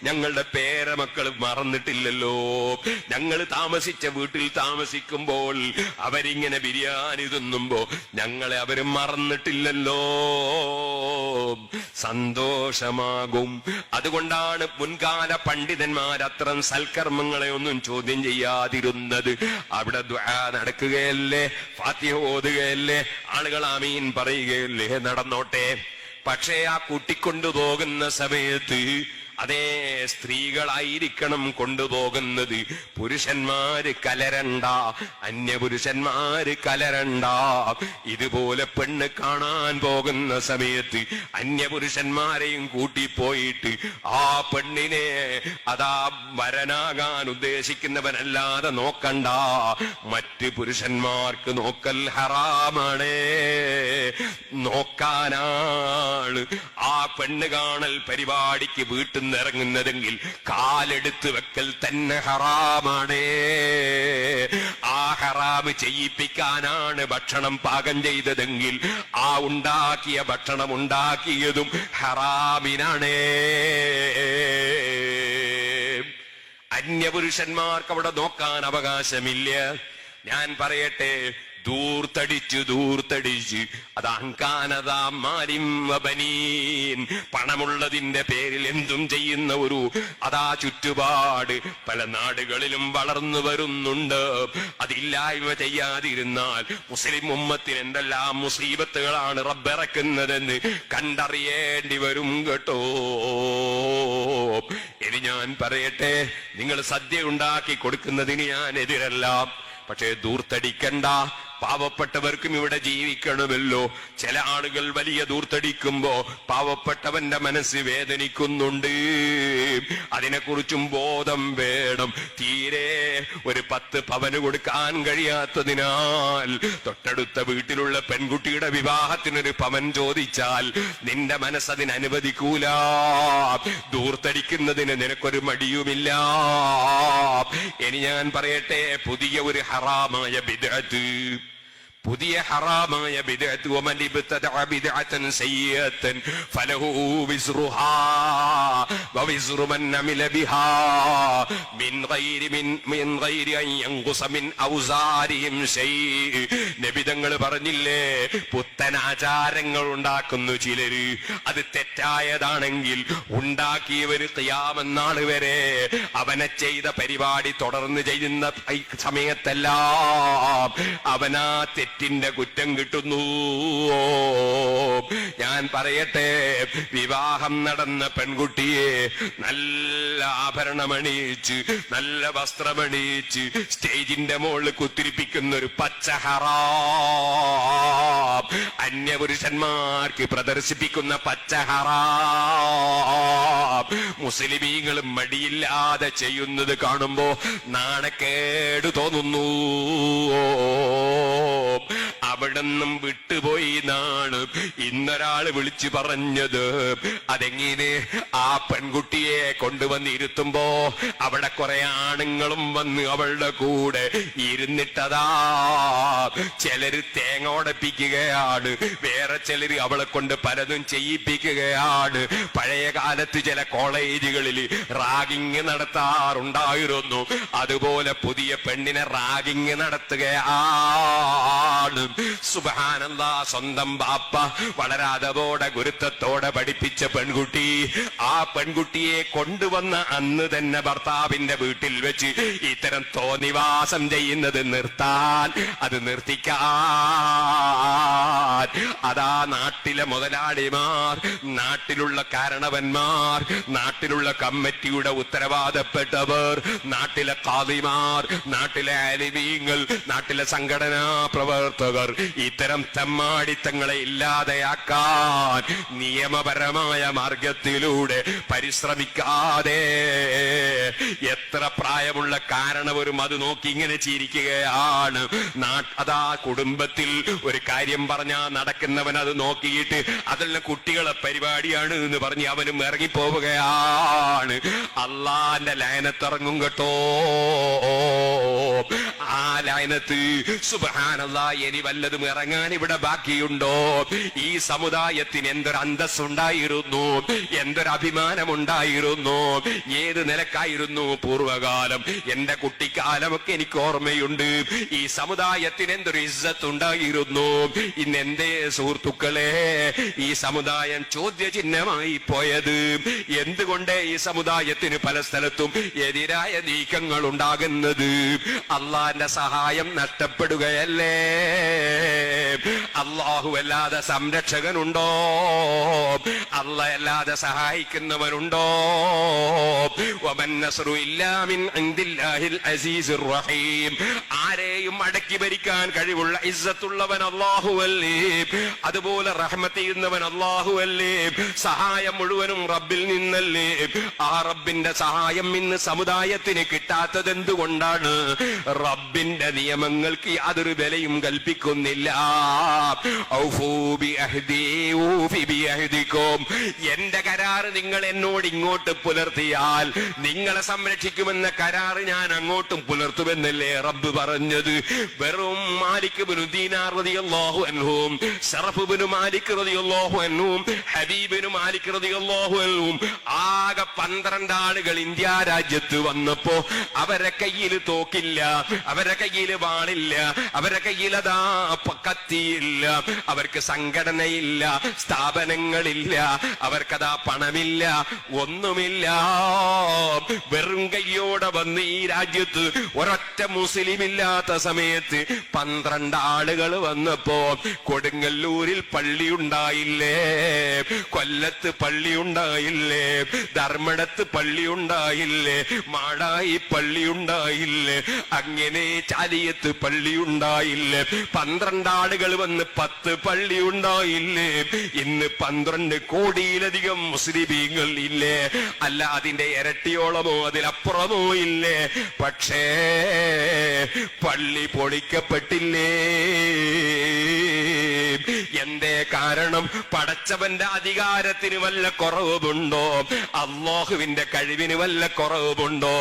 ഞങ്ങളുടെ പേരമക്കൾ മറന്നിട്ടില്ലല്ലോ. ഞങ്ങൾ താമസിച്ച വീട്ടിൽ താമസിക്കുമ്പോൾ അവരിങ്ങനെ ബിരിയാണി തിന്നുമ്പോ ഞങ്ങളെ അവര് മറന്നിട്ടില്ലല്ലോ. സന്തോഷമാകും. അതുകൊണ്ടാണ് മുൻകാല പണ്ഡിതന്മാർ അത്തരം സൽക്കർമ്മങ്ങളെ ഒന്നും ചോദ്യം ചെയ്യാതിരുന്നത്. അവിടെ ദുആ നടക്കുകയല്ലേ, ഫാത്തിഹ ഓതുകയല്ലേ, ആളുകൾ ആമീൻ പറയുകയല്ലേ, നടന്നോട്ടെ. പക്ഷേ ആ കൂട്ടിക്കൊണ്ടുപോകുന്ന സമയത്ത് അതേ സ്ത്രീകളായിരിക്കണം കൊണ്ടുപോകുന്നത്. പുരുഷന്മാര് കലരണ്ട, അന്യപുരുഷന്മാര് കലരണ്ട. ഇതുപോലെ പെണ്ണ് കാണാൻ പോകുന്ന സമയത്ത് അന്യപുരുഷന്മാരെയും കൂട്ടിപ്പോയിട്ട് ആ പെണ്ണിനെ അതാ വരനാകാൻ ഉദ്ദേശിക്കുന്നവനല്ലാതെ നോക്കണ്ട. മറ്റ് പുരുഷന്മാർക്ക് നോക്കൽ ഹറാമാണ്. നോക്കാനാണ് ആ പെണ്ണ് കാണൽ പരിപാടിക്ക് വീട്ടിൽ ഇറങ്ങുന്നതെങ്കിൽ കാലെടുത്ത് വെക്കൽ തന്നെ ഹറാമാണ്. ആ ഹറാമ് ചെയ്യിപ്പിക്കാനാണ് ഭക്ഷണം പാകം ചെയ്തതെങ്കിൽ ആ ഉണ്ടാക്കിയ ഭക്ഷണം ഉണ്ടാക്കിയതും ഹറാമിനാണ്. അന്യപുരുഷന്മാർക്ക് അവിടെ നോക്കാൻ അവകാശമില്ല. ഞാൻ പറയട്ടെ, ദൂർത്തടിച്ച് അത് അഹങ്കാനതാ മാരിം വബനീൻ, പണമുള്ളതിന്റെ പേരിൽ എന്തും ചെയ്യുന്ന ഒരു അതാ ചുറ്റുപാട് പല നാടുകളിലും വളർന്നു വരുന്നുണ്ട്. അതില്ലായ്മ ചെയ്യാതിരുന്നാൽ മുസ്ലിം ഉമ്മത്തിന് എന്തെല്ലാം മുസീബത്തുകളാണ് റബ്ബിറക്കുന്നതെന്ന് കണ്ടറിയേണ്ടി വരും കേട്ടോ. ഇനി ഞാൻ പറയട്ടെ, നിങ്ങൾ സദ്യ ഉണ്ടാക്കി കൊടുക്കുന്നതിന് ഞാൻ എതിരല്ല. പക്ഷേ ദൂർത്തടിക്കണ്ട. പാവപ്പെട്ടവർക്കും ഇവിടെ ജീവിക്കണമല്ലോ. ചില ആളുകൾ വലിയ ദൂർത്തടിക്കുമ്പോ പാവപ്പെട്ടവന്റെ മനസ്സ് വേദനിക്കുന്നുണ്ട്. അതിനെക്കുറിച്ചും ബോധം വേണം. തീരെ ഒരു 10 പവന് കൊടുക്കാൻ കഴിയാത്തതിനാൽ തൊട്ടടുത്ത വീട്ടിലുള്ള പെൺകുട്ടിയുടെ വിവാഹത്തിനൊരു പവൻ ചോദിച്ചാൽ നിന്റെ മനസ്സതിന് അനുവദിക്കൂല. ദൂർത്തടിക്കുന്നതിന് നിനക്കൊരു മടിയുമില്ല. ഇനി ഞാൻ പറയട്ടെ, പുതിയ ഒരു ഹറാമായ ബിദ്അത്ത്, പുതിയ ഹറാമായ ബിദ്അത്ത്, വമൻ ഇബ്തദഅ ബിദ്അതൻ സയ്യിഅതൻ ഫലഹു വിസ്റുഹാ വവിസ്റു മൻ അമില ബിഹാ മിൻ ഗൈരി അൻ യൻഖുസ മിൻ ഔസാരിഹിം ശൈഅ. നബി തങ്ങൾ പറഞ്ഞില്ലേ, പുത്തൻ ആചാരങ്ങൾ ഉണ്ടാക്കുന്നു ചിലര്. അത് തെറ്റായതാണെങ്കിൽ ഉണ്ടാക്കിയവര് ഖിയാമത്ത് നാൾ വരെ അവനെ ചെയ്ത പരിപാടി തുടർന്ന് ചെയ്യുന്ന സമയത്തെല്ലാം അവനാ തെറ്റിന്റെ കുറ്റം കിട്ടുന്നു. ഞാൻ പറയട്ടെ, വിവാഹം നടന്ന പെൺകുട്ടിയെ നല്ല ആഭരണമണിയിച്ച് നല്ല വസ്ത്രമണിയിച്ച് സ്റ്റേജിന്റെ മുകളിൽ കുത്തിരിപ്പിക്കുന്ന ഒരു പച്ച ഹറാം, അന്യപുരുഷന്മാർക്ക് പ്രദർശിപ്പിക്കുന്ന പച്ച ഹറാം മുസ്ലിമീങ്ങളും മടിയില്ലാതെ ചെയ്യുന്നത് കാണുമ്പോ നാണക്കേട് തോന്നുന്നു. അവിടെന്നും വിട്ടുപോയി നാണ് ഇന്നൊരാള് വിളിച്ചു പറഞ്ഞത്. അതെങ്ങനെ? ആ പെൺകുട്ടിയെ കൊണ്ടുവന്നിരുത്തുമ്പോ അവിടെ കുറെ ആണുങ്ങളും വന്ന് അവളുടെ കൂടെ ഇരുന്നിട്ടതാ ചിലര് തേങ്ങ ഉടപ്പിക്കുകയാണ്, വേറെ ചിലര് അവളെ കൊണ്ട് പലതും ചെയ്യിപ്പിക്കുകയാണ്. പഴയ കാലത്ത് ചില കോളേജുകളിൽ റാഗിങ് നടത്താറുണ്ടായിരുന്നു. അതുപോലെ പുതിയ പെണ്ണിനെ റാഗിങ് നടത്തുകയാണ്. സുബ്ഹാനല്ലാഹ്, സ്വന്തം ബാപ്പ വളരെ അതവോടെ ഗുരുത്വത്തോടെ പഠിപ്പിച്ച പെൺകുട്ടി, ആ പെൺകുട്ടിയെ കൊണ്ടുവന്ന അന്ന് തന്നെ ഭർത്താവിന്റെ വീട്ടിൽ വെച്ച് ഇത്തരം തോന്നിവാസം ചെയ്യുന്നത് നിർത്താൻ, അത് നിർത്തിക്കാൻ അതാ നാട്ടിലെ മുതലാളിമാർ, നാട്ടിലുള്ള കാരണവന്മാർ, നാട്ടിലുള്ള കമ്മിറ്റിയുടെ ഉത്തരവാദപ്പെട്ടവർ, നാട്ടിലെ ഖാദിമാർ, നാട്ടിലെ ആലിമീങ്ങൾ, നാട്ടിലെ സംഘടനാ പ്രവർത്തകർ ഇത്തരം തെമ്മാടിത്തങ്ങളെ ഇല്ലാതെയാക്കാൻ നിയമപരമായ മാർഗത്തിലൂടെ പരിശ്രമിക്കാതെ എത്ര പ്രായമുള്ള കാരണവരും അത് നോക്കി ഇങ്ങനെ ചിരിക്കുകയാണ്. അതാ കുടുംബത്തിൽ ഒരു കാര്യം പറഞ്ഞാൽ നടക്കുന്നവൻ അത് നോക്കിയിട്ട് അതിലുള്ള കുട്ടികളെ പരിപാടിയാണ് എന്ന് പറഞ്ഞ് അവനും ഇറങ്ങിപ്പോവുകയാണ്. അള്ളാന്റെ ലയനത്തിറങ്ങും കേട്ടോ. ആ ലഅനത്ത്. സുബ്ഹാനല്ലാഹ്, ഇനി വല്ലതും ഇറങ്ങാൻ ഇവിടെ ബാക്കിയുണ്ടോ? ഈ സമുദായത്തിന് എന്തൊരു അന്തസ്സുണ്ടായിരുന്നു, എന്തൊരു അഭിമാനമുണ്ടായിരുന്നു. ഏത് നിലക്കായിരുന്നു പൂർവകാലം? എന്റെ കുട്ടിക്കാലമൊക്കെ എനിക്ക് ഓർമ്മയുണ്ട്. ഈ സമുദായത്തിന് എന്തൊരു ഇസ്സത്തുണ്ടായിരുന്നു. ഇന്ന് എന്തേ സുഹൃത്തുക്കളെ ഈ സമുദായം ചോദ്യചിഹ്നമായി പോയത്? എന്തുകൊണ്ട് ഈ സമുദായത്തിന് പല സ്ഥലത്തും എതിരായ നീക്കങ്ങൾ ഉണ്ടാകുന്നത്? അള്ളാന്റെ സഹായം നഷ്ടപ്പെടുകയല്ലേ? അല്ലാഹു അല്ലാതെ സംരക്ഷകനുണ്ടോ? അല്ലാഹ് അല്ലാതെ സഹായിക്കുന്നവനുണ്ടോ? വമൻ നസ്റു ഇല്ലാ മിൻ ഇൻദില്ലാഹിൽ അസീസിർ റഹീം. ആരെയും അടക്കി ഭരിക്കാൻ കഴിവുള്ള ഇസ്സത്തുള്ളവൻ അല്ലാഹുവല്ലേ. അതുപോലെ റഹ്മത്ത് ചെയ്യുന്നവൻ അല്ലാഹുവല്ലേ. സഹായം മുഴുവനും റബ്ബിൽ നിന്നല്ലേ. ആ റബ്ബിന്റെ സഹായം ഇന്ന് സമുദായത്തിന് കിട്ടാത്തത് എന്തുകൊണ്ടാണ്? റബ്ബിന്റെ നിയമങ്ങൾക്ക് യാതൊരു വിലയും കൽപ്പിക്കുന്നില്ല. ഔഫൂ ബിഅഹ്ദി ഊഫി ബിഅഹ്ദികും. എന്റെ കരാറ് നിങ്ങൾ എന്നോട് ഇങ്ങോട്ട് പുലർത്തിയാൽ നിങ്ങളെ സംരക്ഷിക്കുമെന്ന കരാറ് ഞാൻ അങ്ങോട്ടും പുലർത്തുമെന്നല്ലേ റബ്ബ് പറഞ്ഞത്. വെറും മാലിക് ഇബ്നു ദീനാർ റളിയല്ലാഹു അൻഹു, ശറഫ് ഇബ്നു മാലിക് റളിയല്ലാഹു അൻഹു, ഹബീബ് ഇബ്നു മാലിക് റളിയല്ലാഹു അൻഹു, ആകെ 12 ആളുകൾ ഇന്ത്യ രാജ്യത്ത് വന്നപ്പോ അവരെ കയ്യിൽ തോക്കില്ല, അവരെ കയ്യിൽ വാളില്ല, അവരെ കയ്യിൽ അതാ കത്തിയില്ല, അവർക്ക് സംഘടനയില്ല, സ്ഥാപനങ്ങളില്ല, അവർക്കതാ പണമില്ല, ഒന്നുമില്ല. വെറും കയ്യോടെ വന്ന് ഈ രാജ്യത്ത് ഒരൊറ്റ മുസ്ലിം ഇല്ലാത്ത സമയത്ത് 12 ആളുകൾ വന്നപ്പോ കൊടുങ്ങല്ലൂരിൽ പള്ളിയുണ്ടായില്ലേ, കൊല്ലത്ത് പള്ളിയുണ്ടായില്ലേ, ധർമ്മടത്ത് പള്ളിയുണ്ടായില്ലേ, മാടായി പള്ളിയുണ്ടായില്ലേ, അങ്ങനെ ചാലിയത്ത് പള്ളിയുണ്ടായില്ലേ. 12 ആളുകൾ വന്ന് 10 പള്ളിയുണ്ടായില്ലേ. ഇന്ന് 12 കോടിയിലധികം മുസ്ലിമീങ്ങൾ ഇല്ലേ? അല്ല, അതിന്റെ ഇരട്ടിയോളമോ അതിലപ്പുറമോ ഇല്ലേ? പക്ഷേ പള്ളി പൊളിക്കപ്പെട്ടില്ലേ? എന്തേ കാരണം? പടച്ചവന്റെ അധികാരത്തിന് വല്ല കുറവുമുണ്ടോ? അല്ലാഹുവിന്റെ കഴിവിന് വല്ല കുറവുമുണ്ടോ?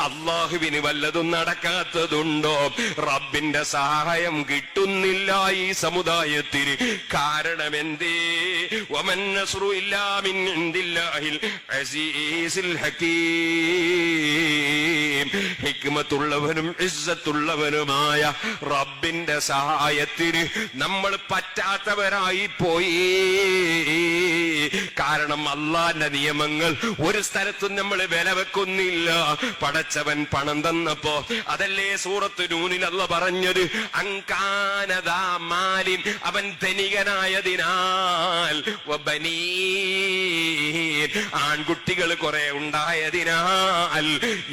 അല്ലാഹുവിന് വല്ലതും നടക്കാത്തതുണ്ടോ? റബ്ബിന്റെ സഹായം കിട്ടുന്നില്ല ഈ സമുദായത്തിന്. കാരണം എന്തേ? വമൻ നസ്റു ഇല്ലാ മിൻ ഇൻദില്ലാഹിൽ അസീസിൽ ഹകീം. ഹിക്മത്തുള്ളവനും ഇസ്സത്തുള്ളവനുമായ റബ്ബിന്റെ സഹായത്തിന് നമ്മൾ പറ്റാത്തവരായി പോയി. കാരണം അല്ലാഹുവിന്റെ നിയമങ്ങൾ ഒരു സ്ഥലത്തും നമ്മൾ വില വെക്കുന്നില്ല. പടച്ചവൻ പണം തന്നപ്പോ അതല്ലേ സൂറത്ത് നൂനിൽ അല്ലാഹ് പറഞ്ഞത്, അങ്കാനദാ മാലിൻ, അവൻ ധനികനായതിനാൽ, വബനീൻ, ആൺകുട്ടികൾ കുറെ ഉണ്ടായതിനാൽ,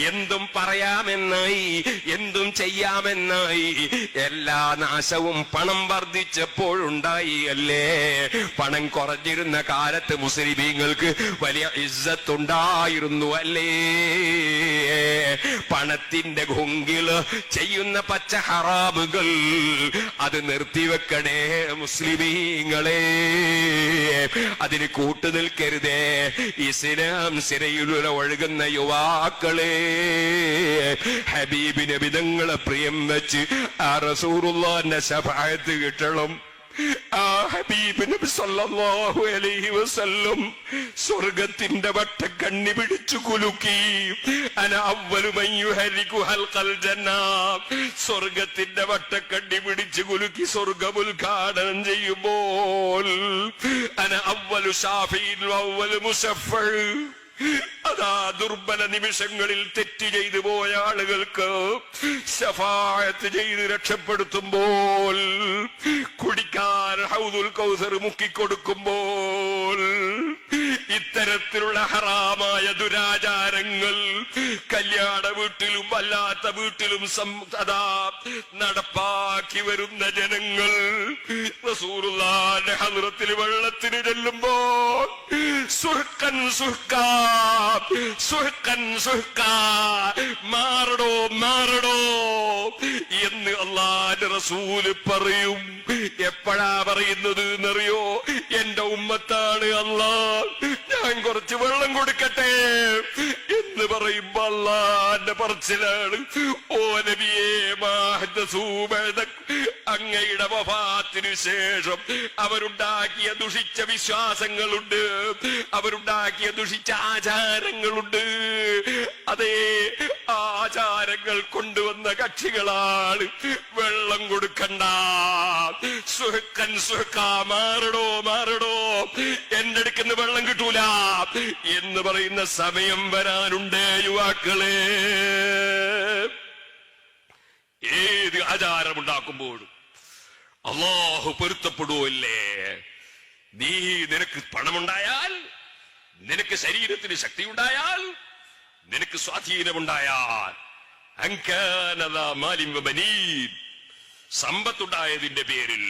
എന്തും പറയാമെന്നായി, എന്തും ചെയ്യാമെന്നായി. എല്ലാ നാശവും പണം വർദ്ധിച്ചപ്പോഴുണ്ടായി അല്ലേ? പണം കുറഞ്ഞിരുന്ന കാലത്ത് മുസ്ലിമീങ്ങൾക്ക് വലിയ ഇസ്സത്തുണ്ടായിരുന്നു അല്ലേ? പണത്തിന്റെ ഗുങ്കില് ചെയ്യുന്ന പച്ച ഹറാമുകൾ അത് നിർത്തിവെക്കണേ മുസ്ലിമീങ്ങളെ. അതിന് കൂട്ടുനിൽക്കരുതേ ഇസ്ലാം സിരയിലൂടെ ഒഴുകുന്ന യുവാക്കളെ. ഹബീബ് നബി തങ്ങളെ പ്രിയം വെച്ച് ആ റസൂലുള്ളാഹിന്റെ ശഫാഅത്ത് കിട്ടണം. ആ ഹബീബ് നബി സല്ലല്ലാഹു അലൈഹി വസല്ലം സ്വർഗത്തിന്റെ വട്ടക്കണ്ണി പിടിച്ചു കുലുക്കി. അന അവ്വലു മൻ യുഹരികു ഹൽഖൽ ജന്ന. സ്വർഗത്തിന്റെ വട്ടക്കണ്ണി പിടിച്ചു കുലുക്കി സ്വർഗ്ഗം ഉദ്ഘാടനം ചെയ്യുമ്പോൾ അന അവ്വലു ശാഫിഇൻ വഅവ്വലു മുശഫ്ഫഅ. അതാ ദുർബല നിമിഷങ്ങളിൽ തെറ്റ് ചെയ്തു പോയ ആളുകൾക്ക് ശഫാഅത്ത് ചെയ്ത് രക്ഷപ്പെടുത്തുമ്പോൾ, കുടിക്കാൻ ഹൗദുൽ കൗസർ മുക്കിക്കൊടുക്കുമ്പോൾ, ഇത്തരത്തിലുള്ള ഹറാമായ ദുരാചാരങ്ങൾ കല്യാണ വീട്ടിലും അല്ലാത്ത വീട്ടിലും അതാ നടപ്പാക്കി വരുന്ന ജനങ്ങൾ റസൂലുള്ളാഹിന്റെ ഹദ്റത്തിൽ വെള്ളത്തിന് ചെല്ലുമ്പോൾ സുഹ്കൻ സുഹ്കാ, സുഹ്കൻ സുഹ്കാ, മാറടോ മാറടോ എന്ന് അല്ലാഹുവിന്റെ റസൂല് പറയും. എപ്പോഴാ പറയുന്നത് എന്നറിയോ? എന്റെ ഉമ്മത്താണ് അല്ലാഹ്, ഞാൻ കുറച്ച് വെള്ളം കൊടുക്കട്ടെ എന്ന് പറയുമ്പോ അല്ലാന്റെ പറച്ചിലാണ്. ഓ നബിയേ അങ്ങയുടെ വഫാത്തിനു ശേഷം അവരുണ്ടാക്കിയ ദുഷിച്ച വിശ്വാസങ്ങളുണ്ട്, അവരുണ്ടാക്കിയ ദുഷിച്ച ആചാരങ്ങളുണ്ട്. അതേ ആചാരങ്ങൾ കൊണ്ടുവന്ന കക്ഷികളാണ്. വെള്ളം കൊടുക്കണ്ട, സുഹക്കൻ സുഹക്ക, മാറടോ മാറടോ, എന്റെ അടുക്കുന്ന വെള്ളം കിട്ടൂല എന്ന് പറയുന്ന സമയം വരാനുണ്ട് യുവാക്കളെ. ഏത് ആചാരമുണ്ടാക്കുമ്പോഴും അല്ലാഹു പൊരുത്തപ്പെടുവല്ലേ? നിനക്ക് പണമുണ്ടായാൽ, നിനക്ക് ശരീരത്തിന് ശക്തിയുണ്ടായാൽ, നിനക്ക് സ്വാധീനമുണ്ടായാൽ, സമ്പത്തുണ്ടായതിന്റെ പേരിൽ